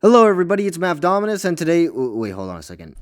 Hello everybody, it's Mafdominus, and today, wait, hold on a second.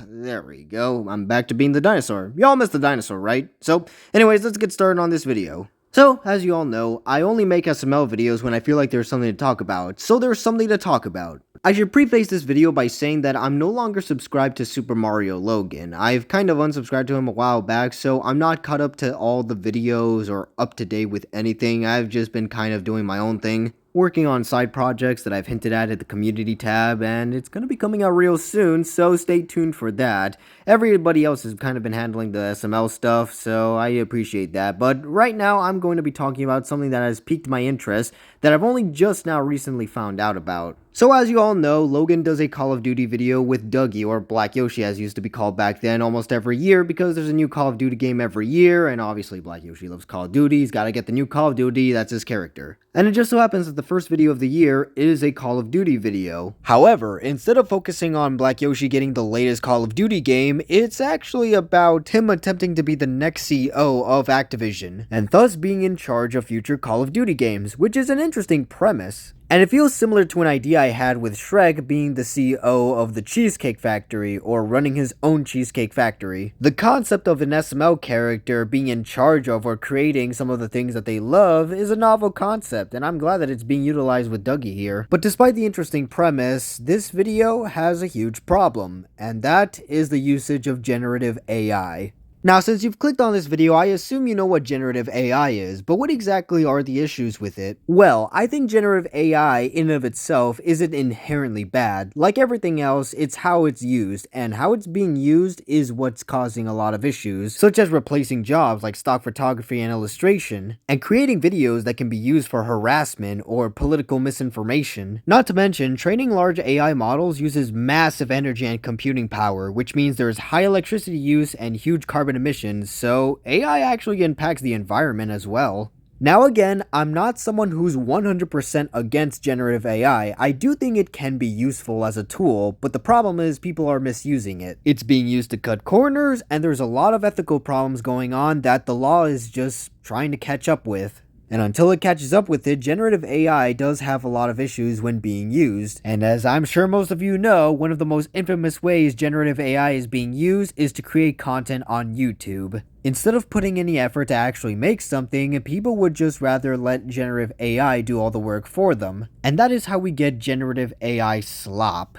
There we go, I'm back to being the dinosaur. Y'all missed the dinosaur, right? So, anyways, let's get started on this video. So, as you all know, I only make SML videos when I feel like there's something to talk about, so there's something to talk about. I should preface this video by saying that I'm no longer subscribed to Super Mario Logan. I've kind of unsubscribed to him a while back, so I'm not caught up to all the videos or up to date with anything. I've just been kind of doing my own thing, working on side projects that I've hinted at the community tab, and it's going to be coming out real soon, so stay tuned for that. Everybody else has kind of been handling the SML stuff, so I appreciate that, but right now I'm going to be talking about something that has piqued my interest that I've only just now recently found out about. So as you all know, Logan does a Call of Duty video with Duggie, or Black Yoshi as used to be called back then, almost every year because there's a new Call of Duty game every year, and obviously Black Yoshi loves Call of Duty, he's gotta get the new Call of Duty, that's his character. And it just so happens that the first video of the year is a Call of Duty video. However, instead of focusing on Black Yoshi getting the latest Call of Duty game, it's actually about him attempting to be the next CEO of Activision, and thus being in charge of future Call of Duty games, which is an interesting premise. And it feels similar to an idea I had with Shrek being the CEO of the Cheesecake Factory, or running his own Cheesecake Factory. The concept of an SML character being in charge of or creating some of the things that they love is a novel concept, and I'm glad that it's being utilized with Duggie here. But despite the interesting premise, this video has a huge problem, and that is the usage of generative AI. Now, since you've clicked on this video, I assume you know what generative AI is, but what exactly are the issues with it? Well, I think generative AI in and of itself isn't inherently bad. Like everything else, it's how it's used, and how it's being used is what's causing a lot of issues, such as replacing jobs like stock photography and illustration, and creating videos that can be used for harassment or political misinformation. Not to mention, training large AI models uses massive energy and computing power, which means there's high electricity use and huge carbon emissions, so AI actually impacts the environment as well. Now again, I'm not someone who's 100% against generative AI. I do think it can be useful as a tool, but the problem is people are misusing it. It's being used to cut corners, and there's a lot of ethical problems going on that the law is just trying to catch up with. And until it catches up with it, generative AI does have a lot of issues when being used. And as I'm sure most of you know, one of the most infamous ways generative AI is being used is to create content on YouTube. Instead of putting any effort to actually make something, people would just rather let generative AI do all the work for them. And that is how we get generative AI slop.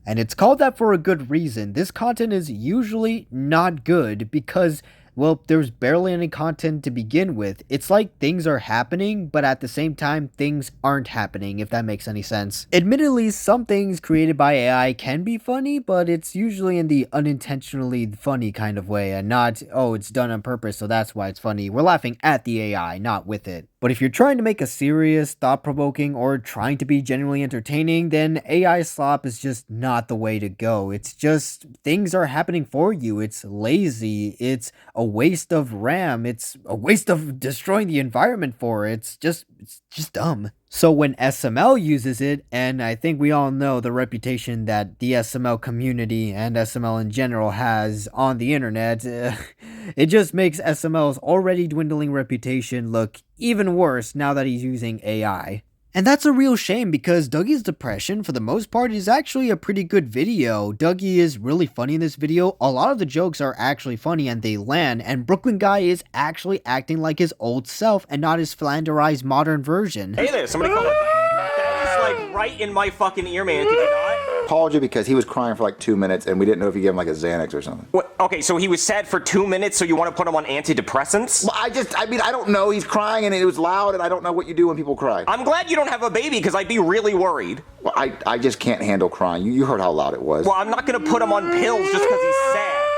And it's called that for a good reason. This content is usually not good because, well, there's barely any content to begin with. It's like things are happening, but at the same time, things aren't happening, if that makes any sense. Admittedly, some things created by AI can be funny, but it's usually in the unintentionally funny kind of way, and not, oh, it's done on purpose, so that's why it's funny. We're laughing at the AI, not with it. But if you're trying to make a serious, thought-provoking, or trying to be genuinely entertaining, then AI slop is just not the way to go. It's just, things are happening for you. It's lazy. It's a waste of RAM. It's a waste of destroying the environment for it. It's just dumb. So when SML uses it, and I think we all know the reputation that the SML community and SML in general has on the internet, it just makes SML's already dwindling reputation look even worse now that he's using AI. And that's a real shame because Duggie's depression, for the most part, is actually a pretty good video. Duggie is really funny in this video. A lot of the jokes are actually funny and they land, and Brooklyn Guy is actually acting like his old self and not his flanderized modern version. Hey there, somebody call it. That is like right in my fucking ear, man. Could you not? Called you because he was crying for like 2 minutes and we didn't know if you gave him like a Xanax or something. What? Okay, so he was sad for 2 minutes, so you want to put him on antidepressants? Well, I don't know. He's crying and it was loud and I don't know what you do when people cry. I'm glad you don't have a baby because I'd be really worried. Well, I just can't handle crying. You heard how loud it was. Well, I'm not going to put him on pills just because he's sad.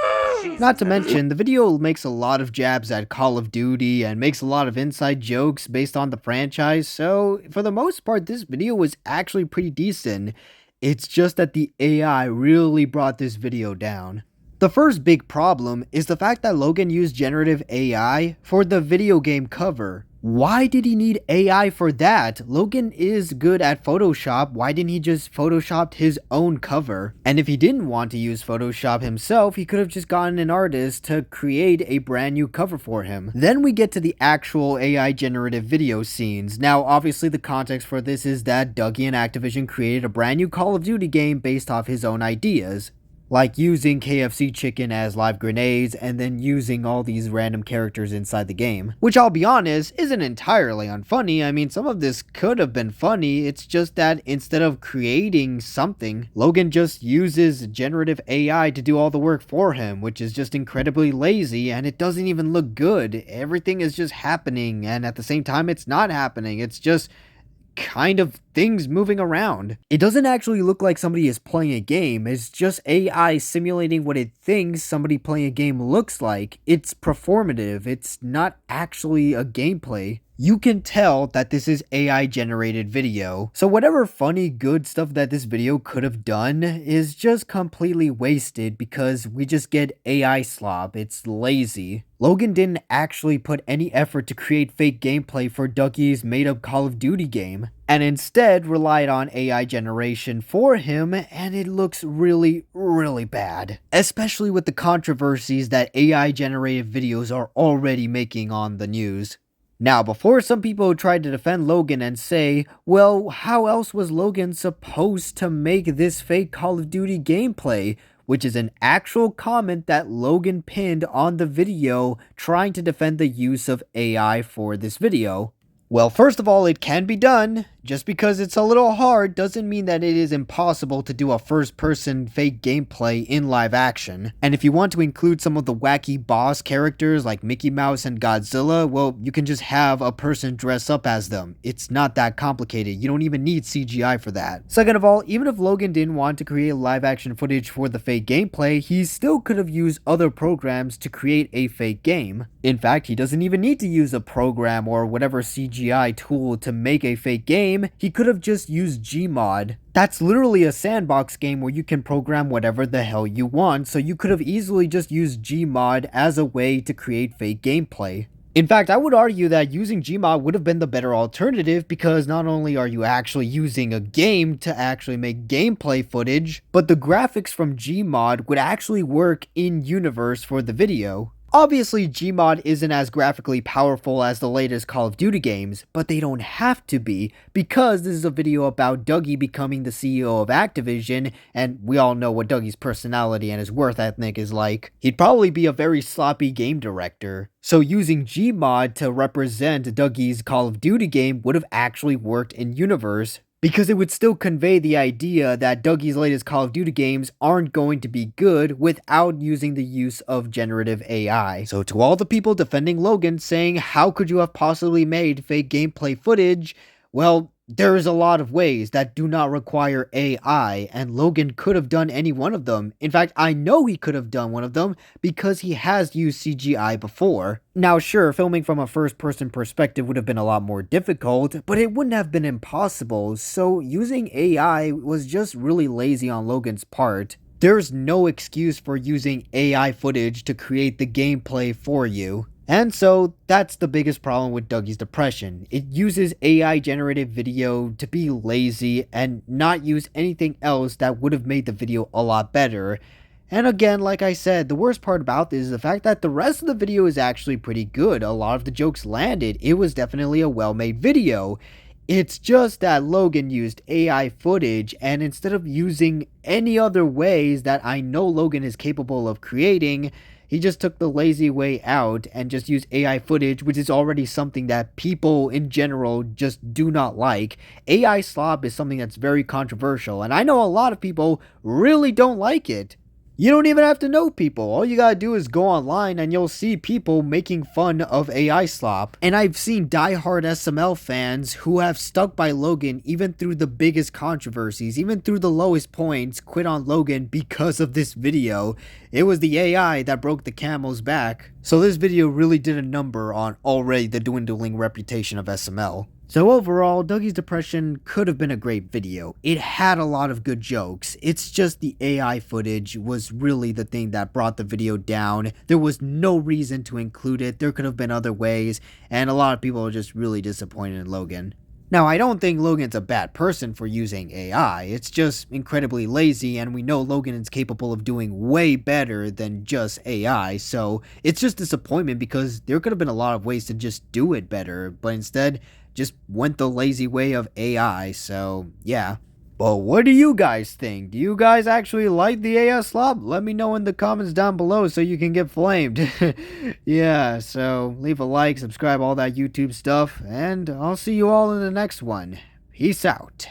Jesus. Not to mention, the video makes a lot of jabs at Call of Duty and makes a lot of inside jokes based on the franchise, so for the most part, this video was actually pretty decent. It's just that the AI really brought this video down. The first big problem is the fact that Logan used generative AI for the video game cover. Why did he need AI for that? Logan is good at Photoshop. Why didn't he just Photoshopped his own cover? And if he didn't want to use Photoshop himself, he could have just gotten an artist to create a brand new cover for him. Then we get to the actual AI generative video scenes. Now, obviously the context for this is that Duggie and Activision created a brand new Call of Duty game based off his own ideas. Like using KFC chicken as live grenades and then using all these random characters inside the game. Which, I'll be honest, isn't entirely unfunny. I mean, some of this could have been funny. It's just that instead of creating something, Logan just uses generative AI to do all the work for him, which is just incredibly lazy, and it doesn't even look good. Everything is just happening, and at the same time, it's not happening. It's just kind of things moving around. It doesn't actually look like somebody is playing a game. It's just AI simulating what it thinks somebody playing a game looks like. It's performative. It's not actually a gameplay. You can tell that this is AI generated video. So whatever funny, good stuff that this video could have done is just completely wasted because we just get AI slop. It's lazy. Logan didn't actually put any effort to create fake gameplay for Duggie's made-up Call of Duty game, and instead relied on AI generation for him, and it looks really, really bad. Especially with the controversies that AI generated videos are already making on the news. Now, before some people tried to defend Logan and say, well, how else was Logan supposed to make this fake Call of Duty gameplay? Which is an actual comment that Logan pinned on the video trying to defend the use of AI for this video. Well, first of all, it can be done. Just because it's a little hard doesn't mean that it is impossible to do a first-person fake gameplay in live action. And if you want to include some of the wacky boss characters like Mickey Mouse and Godzilla, well, you can just have a person dress up as them. It's not that complicated. You don't even need CGI for that. Second of all, even if Logan didn't want to create live action footage for the fake gameplay, he still could have used other programs to create a fake game. In fact, he doesn't even need to use a program or whatever CGI tool to make a fake game. He could have just used Gmod. That's literally a sandbox game where you can program whatever the hell you want, so you could have easily just used Gmod as a way to create fake gameplay. In fact, I would argue that using Gmod would have been the better alternative because not only are you actually using a game to actually make gameplay footage, but the graphics from Gmod would actually work in-universe for the video. Obviously, Gmod isn't as graphically powerful as the latest Call of Duty games, but they don't have to be, because this is a video about Duggie becoming the CEO of Activision, and we all know what Duggie's personality and his work ethic is like. He'd probably be a very sloppy game director. So using Gmod to represent Duggie's Call of Duty game would have actually worked in-universe, because it would still convey the idea that Duggie's latest Call of Duty games aren't going to be good without using the use of generative AI. So to all the people defending Logan saying, how could you have possibly made fake gameplay footage? Well, there's a lot of ways that do not require AI, and Logan could have done any one of them. In fact, I know he could have done one of them because he has used CGI before. Now sure, filming from a first-person perspective would have been a lot more difficult, but it wouldn't have been impossible, so using AI was just really lazy on Logan's part. There's no excuse for using AI footage to create the gameplay for you. And so, that's the biggest problem with Duggie's depression. It uses AI generated video to be lazy and not use anything else that would have made the video a lot better. And again, like I said, the worst part about this is the fact that the rest of the video is actually pretty good. A lot of the jokes landed. It was definitely a well-made video. It's just that Logan used AI footage, and instead of using any other ways that I know Logan is capable of creating, he just took the lazy way out and just used AI footage, which is already something that people in general just do not like. AI slop is something that's very controversial, and I know a lot of people really don't like it. You don't even have to know people. All you gotta do is go online and you'll see people making fun of AI slop. And I've seen diehard SML fans who have stuck by Logan even through the biggest controversies, even through the lowest points, quit on Logan because of this video. It was the AI that broke the camel's back. So this video really did a number on already the dwindling reputation of SML. So overall, Duggie's Depression could have been a great video. It had a lot of good jokes. It's just the AI footage was really the thing that brought the video down. There was no reason to include it. There could have been other ways, and a lot of people are just really disappointed in Logan. Now, I don't think Logan's a bad person for using AI. It's just incredibly lazy, and we know Logan is capable of doing way better than just AI, so it's just disappointment because there could have been a lot of ways to just do it better, but instead, just went the lazy way of AI, so yeah. But what do you guys think? Do you guys actually like the AI slop? Let me know in the comments down below so you can get flamed. Yeah, so leave a like, subscribe, all that YouTube stuff, and I'll see you all in the next one. Peace out.